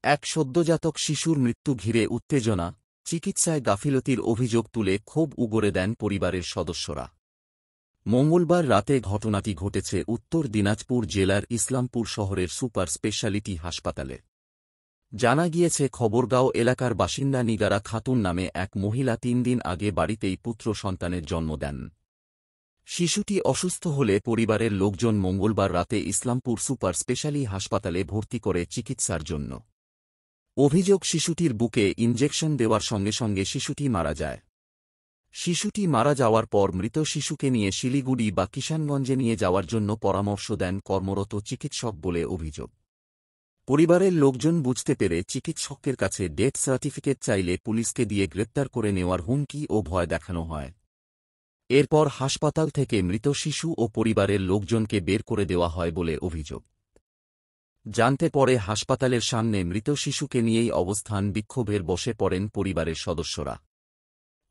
এক সদ্যজাতক শিশুর মৃত্যু ঘিরে উত্তেজনা, চিকিৎসায় গাফিলতির অভিযোগ তুলে ক্ষোভ উগরে দেন পরিবারের সদস্যরা। মঙ্গলবার রাতে ঘটনাটি ঘটেছে উত্তর দিনাজপুর জেলার ইসলামপুর শহরের সুপার স্পেশালিটি হাসপাতালে। জানা গিয়েছে, খবরগাঁও এলাকার বাসিন্দা নিগারা খাতুন নামে এক মহিলা ৩ দিন আগে বাড়িতেই পুত্র সন্তানের জন্ম দেন। শিশুটি অসুস্থ হলে পরিবারের লোকজন মঙ্গলবার রাতে ইসলামপুর সুপার স্পেশালি হাসপাতালে ভর্তি করে চিকিৎসার জন্য। অভিযোগ, শিশুটির বুকে ইনজেকশন দেওয়ার সঙ্গে সঙ্গে শিশুটি মারা যায়। শিশুটি মারা যাওয়ার পর মৃত শিশুকে নিয়ে শিলিগুড়ি বা কিষানগঞ্জে নিয়ে যাওয়ার জন্য পরামর্শ দেন কর্মরত চিকিৎসক বলে অভিযোগ। পরিবারের লোকজন বুঝতে পেরে চিকিৎসকের কাছে ডেথ সার্টিফিকেট চাইলে পুলিশকে দিয়ে গ্রেপ্তার করে নেওয়ার হুমকি ও ভয় দেখানো হয়। এরপর হাসপাতাল থেকে মৃত শিশু ও পরিবারের লোকজনকে বের করে দেওয়া হয় বলে অভিযোগ। জানতে পরে হাসপাতালের সামনে মৃত শিশুকে নিয়েই অবস্থান বিক্ষোভের বসে পড়েন পরিবারের সদস্যরা।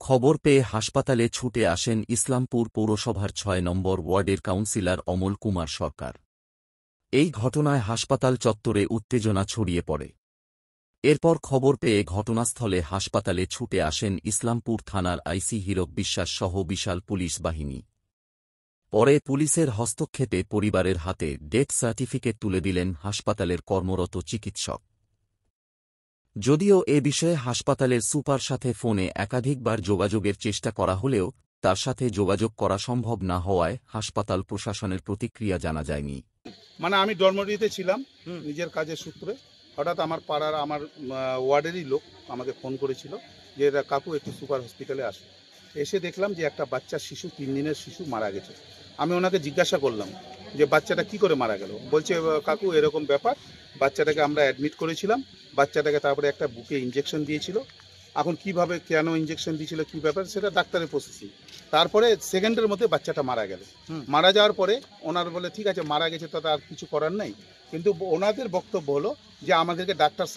খবর পেয়ে হাসপাতালে ছুটে আসেন ইসলামপুর পৌরসভার ৬ নম্বর ওয়ার্ডের কাউন্সিলর অমল কুমার সরকার। এই ঘটনায় হাসপাতাল চত্বরে উত্তেজনা ছড়িয়ে পড়ে। এরপর খবর পেয়ে ঘটনাস্থলে হাসপাতালে ছুটে আসেন ইসলামপুর থানার আইসি হীরক বিশ্বাস সহ বিশাল পুলিশ বাহিনী। পরে পুলিশের হস্তক্ষেপে পরিবারের হাতে ডেথ সার্টিফিকেট তুলে দিলেন হাসপাতালের কর্মরত চিকিৎসক। যদিও এ বিষয়ে হাসপাতালের সুপার সাথে ফোনে একাধিকবার যোগাযোগের চেষ্টা করা হলেও তার সাথে যোগাযোগ করা সম্ভব না হওয়ায় হাসপাতাল প্রশাসনের প্রতিক্রিয়া জানা যায়নি। আমি ডরমেটরিতে ছিলাম নিজের কাজের সূত্রে। হঠাৎ আমার পাড়ার আমার ওয়ার্ডেরই লোক আমাকে ফোন করেছিল যে কাকু একটু সুপার হসপিটালে আসে। এসে দেখলাম যে একটা বাচ্চা শিশু 3 দিনের শিশু মারা গেছে। আমি ওনাকে জিজ্ঞাসা করলাম যে বাচ্চাটা কি করে মারা গেল। বলছে কাকু এরকম ব্যাপার, বাচ্চাটাকে আমরা অ্যাডমিট করেছিলাম, বাচ্চাটাকে তারপরে একটা বুকে ইঞ্জেকশন দিয়েছিল। এখন কিভাবে কেন ইঞ্জেকশন দিয়েছিল কী ব্যাপার সেটা ডাক্তারের প্রসেসিং। তারপরে সেকেন্ডের মধ্যে বাচ্চাটা মারা গেল। মারা যাওয়ার পরে ওনার বলে ঠিক আছে মারা গেছে তো আর কিছু করার নেই, কিন্তু ওনাদের বক্তব্য হলো যে আমাদেরকে ডাক্তার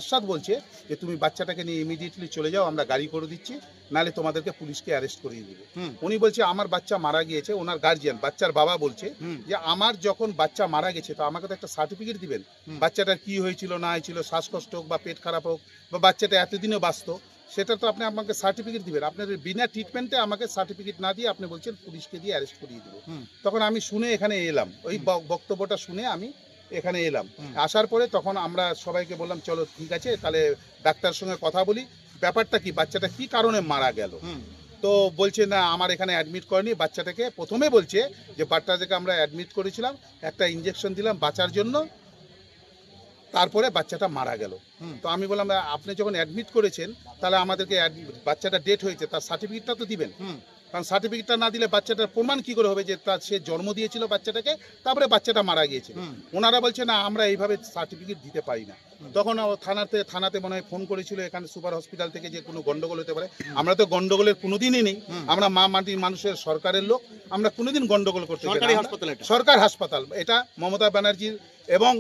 সাথ বলছে যে তুমি বাচ্চাটাকে নিয়ে ইমিডিয়েটলি চলে যাও, আমরা গাড়ি করে দিচ্ছি, নাহলে তোমাদেরকে পুলিশকে অ্যারেস্ট করিয়ে দেবে। উনি বলছে আমার বাচ্চা মারা গিয়েছে, ওনার গার্জিয়ান বাচ্চার বাবা বলছে যে আমার যখন বাচ্চা মারা গেছে তো আমাকে তো একটা সার্টিফিকেট দিবেন, বাচ্চাটার কি হয়েছিল না হয়েছিল, শ্বাসকষ্ট হোক বা পেট খারাপ হোক বা বাচ্চাটা এতদিনও বাঁচত, সেটা তো আপনি আমাকে সার্টিফিকেট দিবেন। আপনার বিনা ট্রিটমেন্টে আমাকে সার্টিফিকেট না দিয়ে আপনি বলছেন পুলিশকে দিয়ে অ্যারেস্ট করিয়ে দেবো। তখন আমি শুনে এখানে এলাম, ওই বক্তব্যটা শুনে আমি এখানে এলাম। আসার পরে তখন আমরা সবাইকে বললাম চলো ঠিক আছে তাহলে ডাক্তারের সঙ্গে কথা বলি, ব্যাপারটা কি, বাচ্চাটা কি কারণে মারা গেল। তো বলছে না আমার এখানে অ্যাডমিট করেনি, বাচ্চাটাকে প্রথমে বলছে যে বাচ্চাটাকে আমরা অ্যাডমিট করেছিলাম, একটা ইঞ্জেকশন দিলাম বাঁচার জন্য, তারপরে বাচ্চাটা মারা গেল। তো আমি বললাম আপনি যখন অ্যাডমিট করেছেন তাহলে আমাদেরকে বাচ্চাটা ডেট হয়েছে তার সার্টিফিকেটটা তো দিবেন, কারণ সার্টিফিকেটটা না দিলে বাচ্চাটার প্রমাণ কি করে হবে যে তার সে জন্ম দিয়েছিল বাচ্চাটাকে তারপরে বাচ্চাটা মারা গিয়েছে। ওনারা বলছে না আমরা এইভাবে সার্টিফিকেট দিতে পারি না। তখন থানাতে মনে হয় ফোন করেছিল এখানে সুপার হসপিটাল থেকে যে কোনো গন্ডগোল হতে পারে। আমরা তো গন্ডগোলের কোনোদিনই নেই, আমরা মা মাটির মানুষের সরকারের লোক, আমরা কোনোদিন গন্ডগোল করতে চাই না। সরকার হাসপাতাল এটা মমতা ব্যানার্জির এবং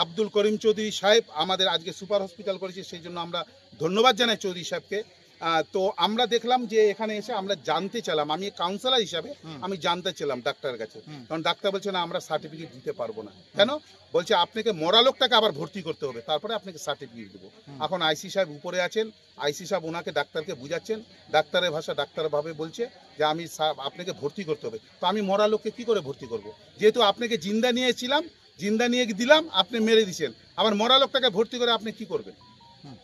আব্দুল করিম চৌধুরী সাহেব আমাদের আজকে সুপার হসপিটাল করেছে, সেই জন্য আমরা ধন্যবাদ জানাই চৌধুরী সাহেবকে। তো আমরা দেখলাম যে এখানে এসে আমরা জানতে চাইলাম, আমি কাউন্সিলর হিসাবে আমি জানতে চাইলাম ডাক্তারের কাছে, কারণ ডাক্তার বলছে না আমরা সার্টিফিকেট দিতে পারবো না। কেন বলছে আপনাকে মরা লোকটাকে আবার ভর্তি করতে হবে তারপরে আপনাকে সার্টিফিকেট দেবো। এখন আইসি সাহেব উপরে আছেন, আইসি সাহেব ওনাকে ডাক্তারকে বুঝাচ্ছেন, ডাক্তারের ভাষা ডাক্তারভাবে বলছে যে আমি আপনাকে ভর্তি করতে হবে। তো আমি মরা লোককে কি করে ভর্তি করব, যেহেতু আপনাকে জিন্দা নিয়েছিলাম, জিন্দা নিয়ে দিলাম, আপনি মেরে দিচ্ছেন, আমার মরা লোকটাকে ভর্তি করে আপনি কি করবেন?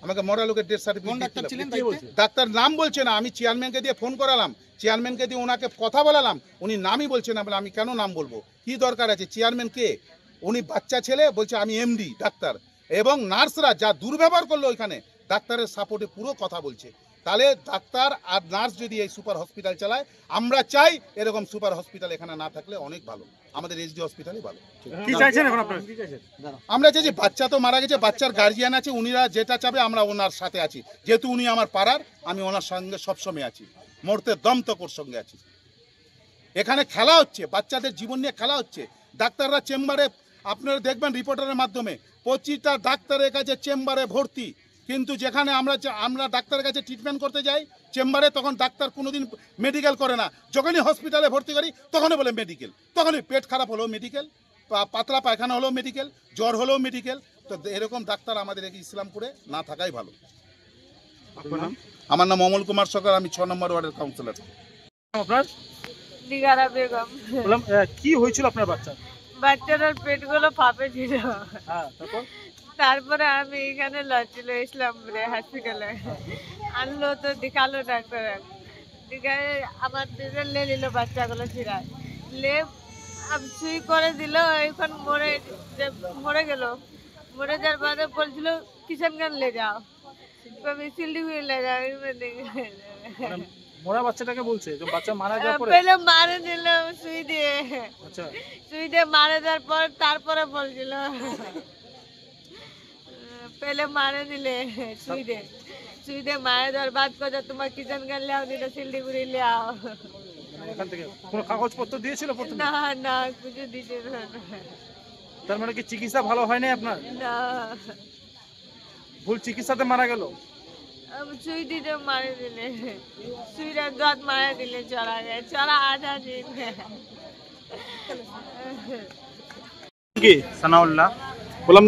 আমাকে মরা লোকের ডেথ সার্টিফিকেট ডাক্তার নাম বলছে না। আমি চেয়ারম্যানকে দিয়ে ফোন করালাম, চেয়ারম্যানকে দিয়ে ওনাকে কথা বলালাম, উনি নামই বলছে না। বলে আমি কেন নাম বলবো, কি দরকার আছে? চেয়ারম্যান কে? উনি বাচ্চা ছেলে, বলছে আমি এমডি ডাক্তার, এবং নার্সরা যা দুর্ব্যবহার করলো ওইখানে ডাক্তারের সাপোর্টে পুরো কথা বলছে। তাহলে ডাক্তার আর নার্স যদি এই সুপার হসপিটাল চালায়, আমরা চাই এরকম সুপার হসপিটাল এখানে না থাকলে অনেক ভালো, আমাদের এসডি হসপিটালই ভালো। কি চাইছেন এখন আপনারা? আমরা চাইছি, বাচ্চা তো মারা গেছে, বাচ্চার গার্জিয়ান আছে, উনিরা যেটা চাবে আমরা ওনার সাথে আছি, যেহেতু উনি আমার পাড়ার, আমি ওনার সঙ্গে সবসময় আছি, মরতে দম তক ওর সঙ্গে আছি। এখানে খেলা হচ্ছে, বাচ্চাদের জীবন নিয়ে খেলা হচ্ছে। ডাক্তাররা চেম্বারে, আপনারা দেখবেন রিপোর্টারের মাধ্যমে, 25টা ডাক্তারের কাছে চেম্বারে ভর্তি, কিন্তু যেখানে আমরা ডাক্তারের কাছে ট্রিটমেন্ট করতে যাই চেম্বারে, তখন ডাক্তার কোনোদিন মেডিকেল করে না। যখনই হসপিটালে ভর্তি করি তখনই বলে মেডিকেল, তখনই পেট খারাপ হলেও মেডিকেল, পাতলা পায়খানা হলেও মেডিকেল, জ্বর হলেও মেডিকেল, তো এরকম ডাক্তার আমাদের এই ইসলামপুরে না থাকাই ভালো। আপনার নাম? আমার নাম অমল কুমার সরকার, আমি 6 নম্বর ওয়ার্ডের কাউন্সিলর। আপনার দিগারা বেগম। বললাম কি হয়েছিল আপনার বাচ্চার? বাচ্চাটার পেটগুলো ফাঁপে ছিল। হ্যাঁ, তারপর তারপরে আমি এখানে লচ্ছিল ইসলামপুরে হসপিটালে আনলো, তো দেখালো ডাক্তার। দেখায় আমার দিকে লে নিল বাচ্চাগুলো ছিড়ায় লে সুই করে দিল। এখন মরে গেল। মরে যাওয়ার বাদে বলছিল কিষানগঞ্জ লে যাও, কবি শিলিগুড়ি লে যাও। মানে মোরা বাচ্চাটাকে বলছে যে বাচ্চা মারা যাওয়ার পরে পহলে মারে দিল সুই দিয়ে। আচ্ছা, সুই দিয়ে মারে দেওয়ার পর তারপরে বলছিল पहले मारे दिले सुई दे मारे देওয়ার বাদ কথা তোমার কিষানগঞ্জ ले आओ, नहीं सिल्लीगुड़ी ले आओ। মানে এখান থেকে কোনো কাগজপত্র দিয়েছিল প্রথমে? না না কিছু দিতে না। তার মানে কি চিকিৎসা ভালো হয়নি আপনার? না, ভুল চিকিৎসাতে মারা গেল? अब सुई दीजिए मारे दिले, सुई दांत मारे दिले, चला गए, चला आधा दिन। কি সানাউল্লাহ। বললাম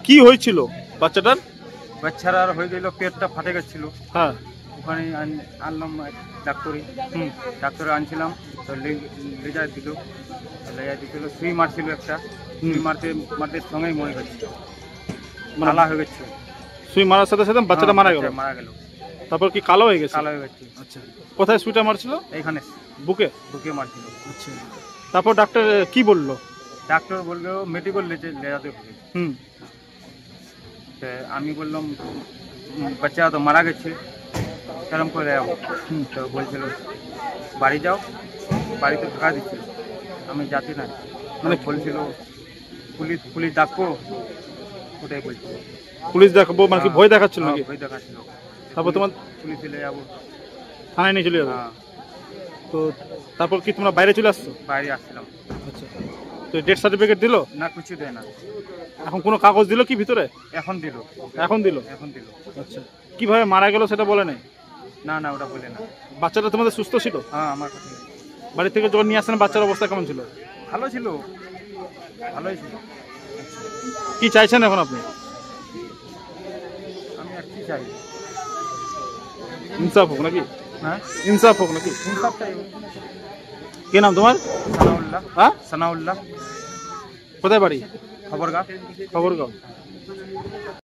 কি হয়েছিল বাচ্চাটার? বাচ্চার আর হয়ে গেল, পেটটা ফাটে গেছিল। হ্যাঁ, ওখানে আনলাম ডাক্তারি। ডাক্তারে আনছিলাম, তো লেজা দিল, সুই মারছিল একটা। সুই মারতে মারতে সঙ্গেই মরে গেছিল, মালা হয়ে গেছিল। সুই মারার সাথে সাথে বাচ্চাটা মারা গেল? মারা গেল। তারপর কি কালো হয়ে গেছে? কালো হয়ে গেছে। আচ্ছা, কোথায় সুইটা মারছিল? এইখানে বুকে? বুকে মারছিল। আচ্ছা, তারপর ডাক্তার কি বললো? ডাক্তার বললো মেডিকেল লেজাতে হবে। তো আমি বললাম বাচ্চা তো মারা গেছে, কেরম করে যাবো? তো বলছিল বাড়ি যাও, বাড়িতে থাকা দিচ্ছিল। আমি যাতে না, মানে বলছিল পুলিশ ডাকবো, ওটাই বলছিল। পুলিশ দেখাবো মানে কি ভয় দেখাচ্ছিল নাকি? ভয় দেখাচ্ছিল। তারপর তোমার পুলিশ চলে যাবো, থানায় নিয়ে চলে যাবো? হ্যাঁ, তো তারপর কি তোমরা বাইরে চলে আসছো? বাইরে আসছিলাম। আচ্ছা, তো ডেথ সার্টিফিকেট দিলো? না, কিছু দেয় না। এখন কোনো কাগজ দিলো কি ভিতরে? এখন দিল। এখন দিলো? এখন দিল। আচ্ছা, কিভাবে মারা গেল সেটা বলে নাই? না না, ওটা বলে না। বাচ্চাটা তোমাদের সুস্থ ছিল? হ্যাঁ, আমার কাছে বাড়ি থেকে যখন নিয়ে আসেন বাচ্চার অবস্থা কেমন ছিল? ভালো ছিল, ভালোই ছিল। কি চাইছেন এখন আপনি? আমি আর কি চাই? ইনসাফ হোক নাকি? হ্যাঁ, ইনসাফ হোক নাকি? ইনসাফ চাই। কি নাম তোমার? সানাউল্লাহ। হ্যাঁ, সানাউল্লাহ, কোথায় বাড়ি? খবরগাঁ। খবরগাঁও।